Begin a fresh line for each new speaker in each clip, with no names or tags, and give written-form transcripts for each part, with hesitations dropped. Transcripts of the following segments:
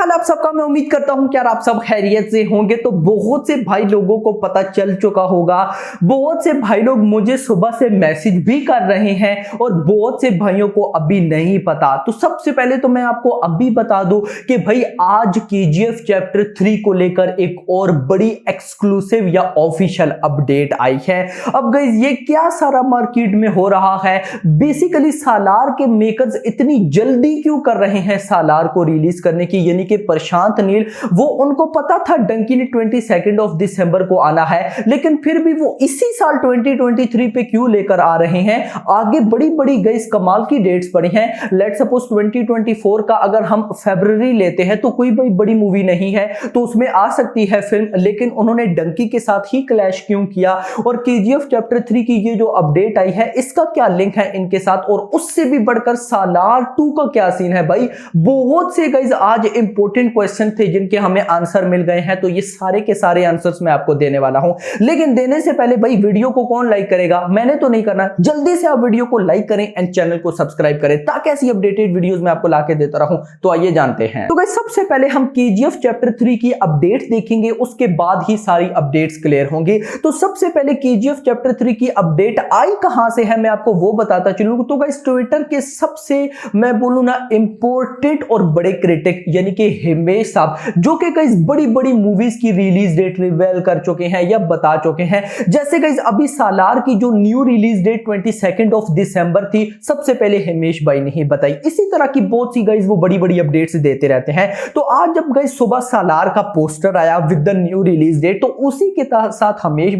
हाल आप सबका। मैं उम्मीद करता हूं कि यार आप सब खैरियत से होंगे। तो बहुत से भाई लोगों को पता चल चुका होगा, बहुत से भाई लोग मुझे सुबह से मैसेज भी कर रहे हैं और बहुत से भाइयों को अभी नहीं पता। तो सबसे पहले तो मैं आपको अभी बता दूं कि भाई आज केजीएफ चैप्टर 3 को लेकर एक और बड़ी एक्सक्लूसिव या ऑफिशियल अपडेट आई है। अब गाइस ये क्या सारा मार्केट में हो रहा है, बेसिकली सालार के मेकर्स इतनी जल्दी क्यों कर रहे हैं सालार को रिलीज करने की, यानी कि प्रशांत नील वो उनको पता था डंकी ने 22 ऑफ दिसंबर को आना है, लेकिन फिर भी वो इसी साल 2023 पे क्यों लेकर आ रहे हैं। आगे बड़ी बड़ी गाइस कमाल की डेट्स पड़ी हैं। लेट्स सपोज 2024 का अगर हम फरवरी लेते हैं तो कोई बड़ी मूवी नहीं है तो उसमें आ सकती है फिल्म, लेकिन उन्होंने डंकी के साथ ही क्लैश क्यों किया। और केजीएफ चैप्टर 3 की ये जो अपडेट आई है इसका क्या लिंक है इनके साथ, और उससे भी बढ़कर सालार 2 का क्या सीन है। भाई बहुत से गाइस आज इंपॉर्टेंट क्वेश्चन थे जिनके हमें आंसर मिल गए हैं, तो ये सारे के सारे आंसर्स मैं आपको देने वाला हूं। लेकिन देने से पहले भाई वीडियो को कौन लाइक करेगा, मैंने तो नहीं करना। जल्दी से आप वीडियो को लाइक करें एंड चैनल को सब्सक्राइब करें ताकि ऐसी अपडेटेड वीडियोस मैं आपको लाके देता रहूं। तो आइए जानते हैं। तो गाइस सबसे पहले हम केजीएफ चैप्टर 3 की अपडेट देखेंगे, उसके बाद ही सारी अपडेट्स क्लियर होंगी। तो सबसे पहले केजीएफ चैप्टर 3 की अपडेट आई कहां से है मैं आपको वो बताता चलूं। तो गाइस ट्विटर के सबसे मैं बोलूं ना इंपॉर्टेंट और बड़े क्रिटिक यानी कि हिमेश साहब, जो कि गाइस बड़ी बड़ी मूवीज की रिलीज डेट रिवील कर चुके हैं या बता चुके हैं। जैसे गाइस अभी सालार की जो new release date 22 of December थी, सबसे पहले हिमेश भाई ने ही बताई। इसी तरह की बहुत सी गाइस वो बड़ी बड़ी अपडेट्स देते रहते हैं। तो आज जब गाइस सुबह सालार का पोस्टर आया with the new release date, तो उसी के साथ हिमेश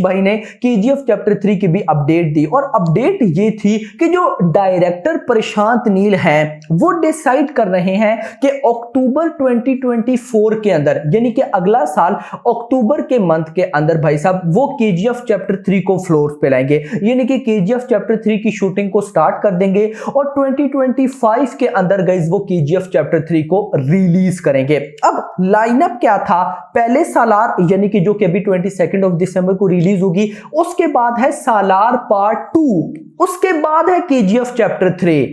भाई ने केजीएफ चैप्टर 3 की भी अपडेट दी। और अपडेट ये थी कि जो डायरेक्टर प्रशांत नील हैं वो डिसाइड कर रहे हैं कि अक्टूबर 2024 के अंदर, यानी कि अगला साल अक्टूबर के मंथ के अंदर भाई साहब वो केजीएफ चैप्टर 3 को फ्लोर पे लाएंगे, यानी कि केजीएफ चैप्टर 3 की शूटिंग को स्टार्ट कर देंगे और 2025 के अंदर गाइस वो केजीएफ चैप्टर 3 को रिलीज करेंगे। अब लाइनअप क्या था, पहले सालार यानी कि जो कि अभी 22 ऑफ दिसंबर को रिलीज होगी, उसके बाद है सालार पार्ट 2, उसके बाद है केजीएफ चैप्टर 3।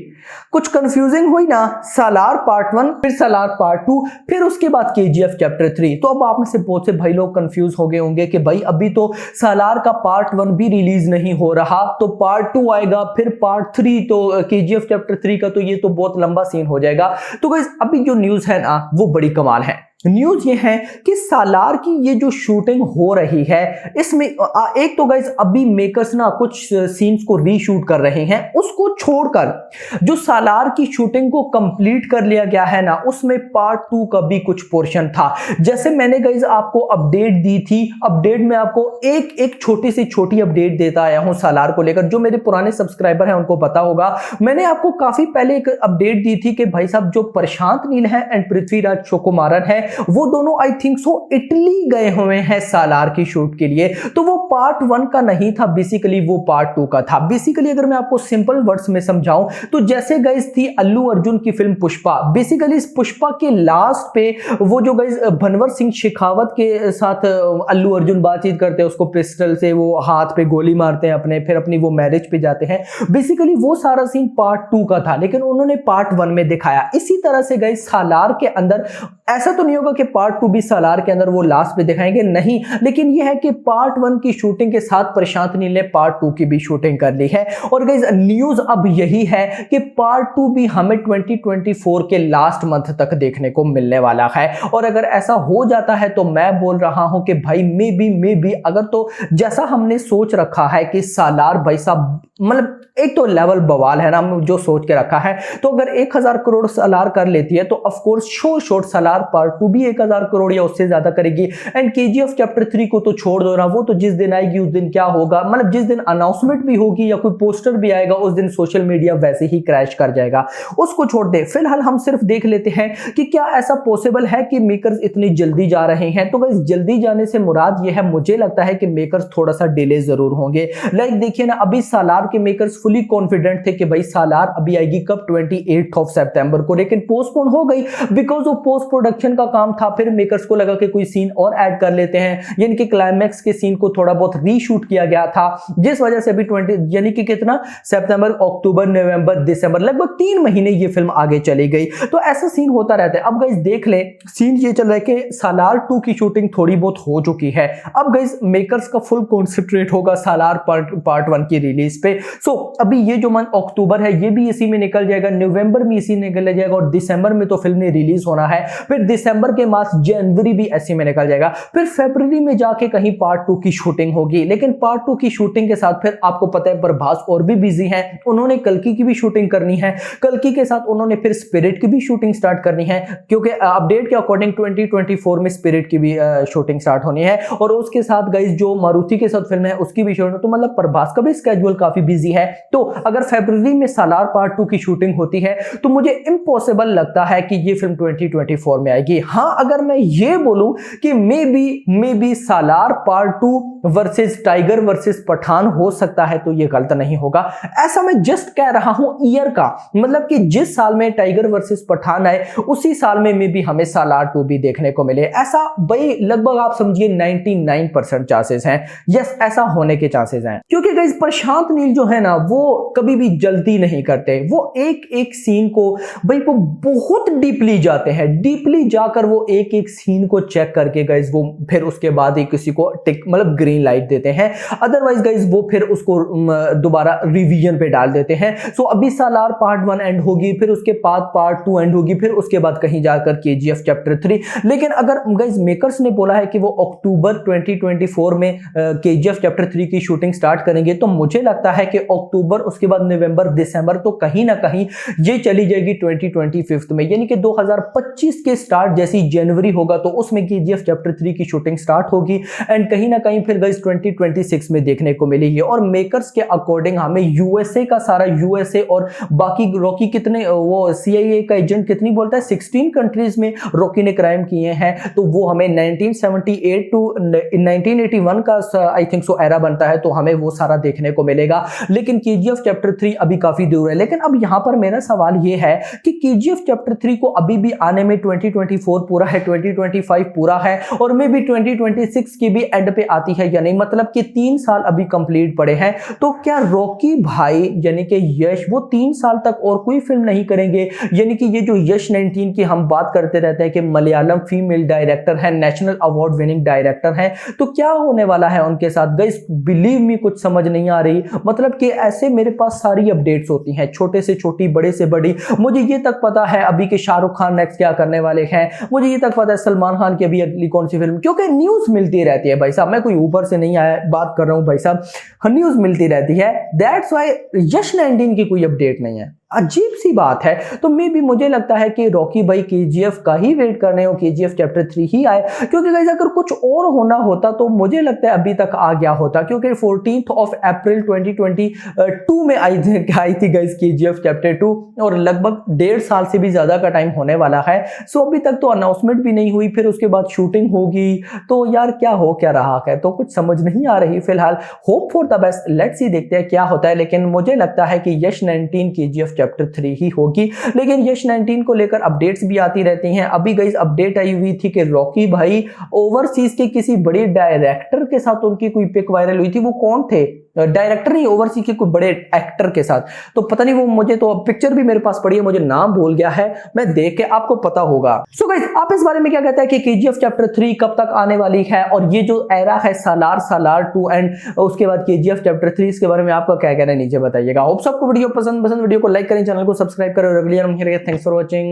कुछ कंफ्यूजिंग हुई ना, सालार पार्ट 1 फिर सालार पार्ट 2 फिर उसके बाद केजीएफ चैप्टर 3। तो अब आप में से बहुत से भाई लोग कंफ्यूज हो गए होंगे कि भाई अभी तो सालार का पार्ट 1 भी रिलीज नहीं हो रहा, तो पार्ट 2 आएगा फिर पार्ट 3, तो केजीएफ चैप्टर 3 का तो ये तो बहुत लंबा सीन हो जाएगा। तो गाइस अभी जो न्यूज है ना वो बड़ी कमाल है। न्यूज ये है कि सालार की ये जो शूटिंग हो रही है इसमें एक तो गाइस अभी मेकर्स ना कुछ सीन्स को रीशूट कर रहे हैं, उसको छोड़कर जो सालार की शूटिंग को कंप्लीट कर लिया गया है ना उसमें पार्ट 2 का भी कुछ पोर्शन था। जैसे मैंने गाइस आपको अपडेट दी थी, अपडेट में आपको एक छोटी से छोटी अपडेट देता आया हूं सालार को लेकर। जो मेरे पुराने सब्सक्राइबर हैं उनको पता होगा, मैंने आपको काफी पहले एक अपडेट दी थी कि भाई साहब जो प्रशांत नील है एंड पृथ्वीराज सुकुमारन है वो दोनों आई थिंक सो इटली गए हुए हैं सालार की शूट के लिए। तो वो पार्ट 1 का नहीं था, बेसिकली वो पार्ट 2 का था। बेसिकली अगर मैं आपको सिंपल वर्ड्स में समझाऊं तो जैसे गाइस थी अल्लू अर्जुन की फिल्म पुष्पा, बेसिकली इस पुष्पा के लास्ट पे वो जो गाइस भनवर सिंह शेखावत के साथ अल्लू अर्जुन बातचीत करते हैं, उसको पिस्टल से वो हाथ पे गोली मारते हैं अपने, फिर अपनी वो मैरिज पे जाते हैं, बेसिकली वो सारा सीन पार्ट 2 का था, लेकिन उन्होंने पार्ट 1 में दिखाया। इसी तरह से गाइस सालार के अंदर ऐसा तो नहीं होगा कि पार्ट 2 भी सालार के अंदर वो लास्ट पे दिखाएंगे, नहीं, लेकिन ये है कि पार्ट 1 की शूटिंग के साथ प्रशांत नील ने पार्ट 2 की भी शूटिंग कर ली है। और गाइस न्यूज अब यही है कि पार्ट 2 भी हमें 2024 के लास्ट मंथ तक देखने को मिलने वाला है। और अगर ऐसा हो जाता है तो मैं बोल रहा हूं कि भाई मे बी अगर तो जैसा हमने सोच रखा है कि सालार भाई साहब मतलब एक तो लेवल बवाल है ना जो सोच के रखा है, तो अगर 1000 करोड़ सालार कर लेती है तो ऑफ कोर्स शोर सालार पार्ट 2 भी 1000 करोड़ या उससे ज्यादा करेगी। एंड केजीएफ चैप्टर 3 को तो छोड़ दो ना, वो तो जिस दिन आएगी उस दिन क्या होगा, मतलब जिस दिन अनाउंसमेंट भी होगी या कोई पोस्टर भी आएगा उस दिन सोशल मीडिया वैसे ही क्रैश कर जाएगा, उसको छोड़ दे। फिलहाल हम सिर्फ देख लेते हैं कि क्या ऐसा पॉसिबल है कि मेकर्स इतनी जल्दी जा रहे हैं। तो गाइस जल्दी जाने से मुराद ये है, मुझे लगता है कि मेकर्स थोड़ा सा डिले जरूर होंगे। लाइक देखिए ना, अभी सालार के मेकर्स फुली कॉन्फिडेंट थे कि भाई सालार अभी आएगी कब, 28 ऑफ सितंबर को, लेकिन पोस्टपोन हो गई बिकॉज वो पोस्ट प्रोडक्शन का काम था, फिर मेकर्स को लगा कि कोई सीन और ऐड कर लेते हैं, यानी कि क्लाइमैक्स के सीन को थोड़ा बहुत रीशूट किया गया था, जिस वजह से अभी 20 यानी कि कितना सितंबर, अक्टूबर, नवंबर, दिसंबर, लगभग 3 महीने ये फिल्म आगे चली गई। तो ऐसा सीन होता रहता है। अब गाइस देख ले, सीन ये चल रहा है कि सालार 2 की शूटिंग थोड़ी बहुत हो चुकी है। अब गाइस मेकर्स का फुल कॉन्सेंट्रेट होगा सालार पार्ट 1 की रिलीज पे। सो अभी ये जो मंथ अक्टूबर है ये भी इसी में निकल जाएगा, नवंबर में इसी निकल जाएगा, और दिसंबर में तो फिल्म ने रिलीज होना है। फिर दिसंबर के मास जनवरी भी ऐसे में निकल जाएगा। फिर फरवरी में जाके कहीं पार्ट 2 की शूटिंग होगी। लेकिन पार्ट 2 की शूटिंग के साथ फिर आपको पता है प्रभास और भी बिजी हैं, उन्होंने कल्कि की भी शूटिंग करनी है। कल्कि के साथ उन्होंने फिर स्पिरिट की भी शूटिंग स्टार्ट करनी है, क्योंकि अपडेट के अकॉर्डिंग 2024 में स्पिरिट की भी शूटिंग स्टार्ट होनी है। और उसके साथ गाइस जो मारुति के साथ फिल्म है उसकी भी शूटिंग, तो मतलब प्रभास का भी स्केड्यूल काफी बिजी है। तो अगर फरवरी में सालार पार्ट 2 की शूटिंग होती है तो मुझे इम्पॉसिबल लगता है कि ये फिल्म 2024 में आएगी। हाँ, अगर मैं ये बोलूं कि maybe Salaar part 2 versus Tiger versus Pathaan हो सकता है, तो ये गलत नहीं होगा। ऐसा मैं जस्ट कह रहा हूं ईयर का, मतलब कि जिस साल में टाइगर वर्सेस पठान आए उसी साल में मे बी हमें सालार 2 भी देखने को मिले। ऐसा भाई लगभग आप समझिए 99% चांसेस हैं। यस, ऐसा होने के चांसेस हैं, क्योंकि गाइस प्रशांत नील जो है ना वो कभी भी जल्दी नहीं करते। वो एक एक सीन को भाई वो बहुत डीपली जाते हैं, डीपली जाकर वो एक एक सीन को चेक करके गाइस वो फिर उसके बाद ही किसी को टिक मतलब ग्रीन लाइट देते हैं। अदरवाइज गाइस वो फिर उसको दोबारा रिवीजन पे डाल देते हैं। सो अभी सालार पार्ट 1 एंड होगी, फिर उसके बाद पार्ट 2 एंड होगी, फिर उसके बाद कहीं जाकर केजीएफ चैप्टर 3। लेकिन अगर गाइस मेकर्स ने बोला है कि वो अक्टूबर 2024 में केजीएफ चैप्टर 3 की शूटिंग स्टार्ट करेंगे, तो मुझे लगता है कि अक्टूबर, उसके बाद नवंबर, दिसंबर, तो कहीं ना कहीं ये चली जाएगी 2025 में, यानी कि 2025 के स्टार्ट जैसी जनवरी होगा तो उसमें केजीएफ चैप्टर 3 की शूटिंग स्टार्ट होगी। एंड कहीं ना कहीं फिर गाइस 2026 में देखने को मिलेगी। और मेकर्स के अकॉर्डिंग हमें यूएसए का सारा यूएसए और बाकी रॉकी कितने वो सीआईए का एजेंट कितनी बोलता है 16 कंट्रीज में रॉकी ने क्राइम किए हैं, तो वो हमें 1978 टू 1981 का आई थिंक सो एरा बनता है, तो हमें वो सारा देखने को मिलेगा। लेकिन केजीएफ चैप्टर 3 अभी काफी दूर है। लेकिन अब यहां पर मेरा सवाल ये है कि केजीएफ चैप्टर 3 को अभी भी आने में 2024 पूरा है, 2025 पूरा है, और मे भी 2026 की भी एंड पे आती है या नहीं, मतलब कि 3 साल अभी कंप्लीट पड़े हैं। तो क्या रॉकी भाई यानी कि यश वो 3 साल तक और कोई फिल्म नहीं करेंगे? यानी कि ये जो यश 19 की हम बात करते रहते हैं कि मलयालम फीमेल डायरेक्टर है, नेशनल अवार्ड विनिंग डायरेक्टर है, तो क्या होने वाला है उनके साथ? गाइस बिलीव मी कुछ समझ नहीं आ रही। मतलब कि ऐसे मेरे पास सारी अपडेट्स होती हैं, छोटे से छोटी, बड़े से बड़ी। मुझे ये तक पता है अभी कि शाहरुख खान नेक्स्ट क्या करने वाले हैं, मुझे ये तक पता है सलमान खान की अभी अगली कौन सी फिल्म, क्योंकि न्यूज मिलती रहती है भाई साहब। मैं कोई ऊपर से नहीं आया बात कर रहा हूं भाई साहब, न्यूज मिलती रहती है। दैट्स व्हाई यश 19 की कोई अपडेट नहीं है। अजीब सी बात है। तो मे भी मुझे लगता है कि रॉकी भाई केजीएफ का ही वेट कर रहे हो, केजीएफ चैप्टर 3 ही आए, क्योंकि गाइस अगर कुछ और होना होता तो मुझे लगता है अभी तक आ गया होता, क्योंकि 14 अप्रैल 2022 में आई थी गाइस केजीएफ चैप्टर 2, और लगभग 1.5 साल से भी ज्यादा का टाइम होने वाला है। सो अभी तक तो अनाउंसमेंट भी नहीं हुई, फिर उसके बाद शूटिंग होगी, तो यार क्या रहा है, तो कुछ समझ नहीं आ रही फिलहाल। Hope for the best, let's see, देखते हैं क्या होता है। लेकिन मुझे लगता है कि यश 19 केजीएफ चैप्टर 3 ही होगी। लेकिन यश 19 को लेकर अपडेट्स भी आती रहती हैं। अभी गाइस अपडेट आई हुई थी कि रॉकी भाई ओवरसीज के किसी बड़े डायरेक्टर के साथ उनकी कोई पिक वायरल हुई थी। वो कौन थे? डायरेक्टर नहीं, ओवरसीज के कोई बड़े एक्टर के साथ, तो पता नहीं वो, मुझे तो पिक्चर भी मेरे पास पड़ी है, मुझे नाम भूल गया है, मैं देख के आपको पता होगा। सो गाइस आप इस बारे में क्या कहते हैं कि केजीएफ चैप्टर 3 कब तक आने वाली है, और ये जो एरा है सालार 2 एंड उसके बाद केजीएफ चैप्टर 3, इसके बारे में आपका क्या कहना है नीचे बताइएगा। होप सबको वीडियो पसंद वीडियो को लाइक करें, चैनल को सब्सक्राइब करें, और अगली थैंक्स फॉर वॉचिंग।